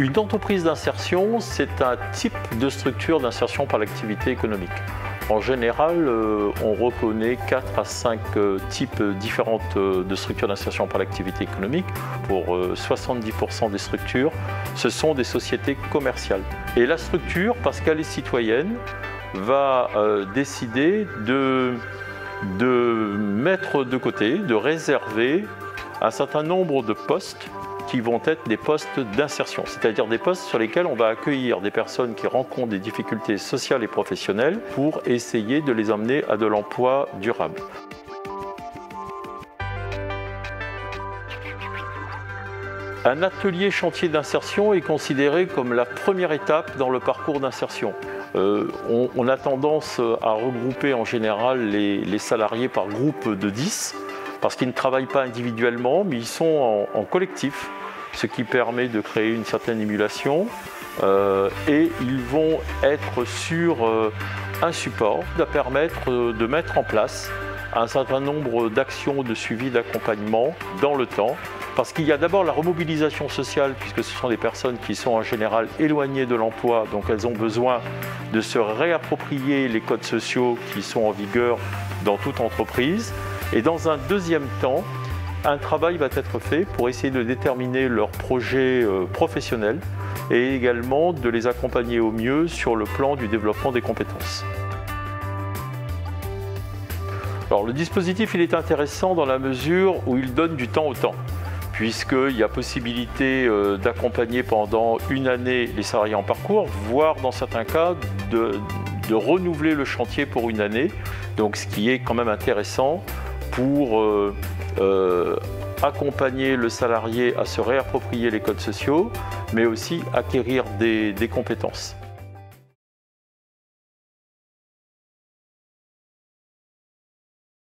Une entreprise d'insertion, c'est un type de structure d'insertion par l'activité économique. En général, on reconnaît 4 à 5 types différents de structures d'insertion par l'activité économique. Pour 70% des structures, ce sont des sociétés commerciales. Et la structure, parce qu'elle est citoyenne, va décider de mettre de côté, de réserver un certain nombre de postes qui vont être des postes d'insertion, c'est-à-dire des postes sur lesquels on va accueillir des personnes qui rencontrent des difficultés sociales et professionnelles pour essayer de les emmener à de l'emploi durable. Un atelier chantier d'insertion est considéré comme la première étape dans le parcours d'insertion. On a tendance à regrouper en général les salariés par groupe de 10 parce qu'ils ne travaillent pas individuellement mais ils sont en collectif, ce qui permet de créer une certaine émulation et ils vont être sur un support qui va permettre de mettre en place un certain nombre d'actions de suivi d'accompagnement dans le temps. Parce qu'il y a d'abord la remobilisation sociale, puisque ce sont des personnes qui sont en général éloignées de l'emploi, donc elles ont besoin de se réapproprier les codes sociaux qui sont en vigueur dans toute entreprise. Et dans un deuxième temps, un travail va être fait pour essayer de déterminer leurs projets professionnels et également de les accompagner au mieux sur le plan du développement des compétences. Alors, le dispositif il est intéressant dans la mesure où il donne du temps au temps, puisqu'il y a possibilité d'accompagner pendant une année les salariés en parcours, voire dans certains cas de renouveler le chantier pour une année, donc ce qui est quand même intéressant pour accompagner le salarié à se réapproprier les codes sociaux, mais aussi acquérir des compétences.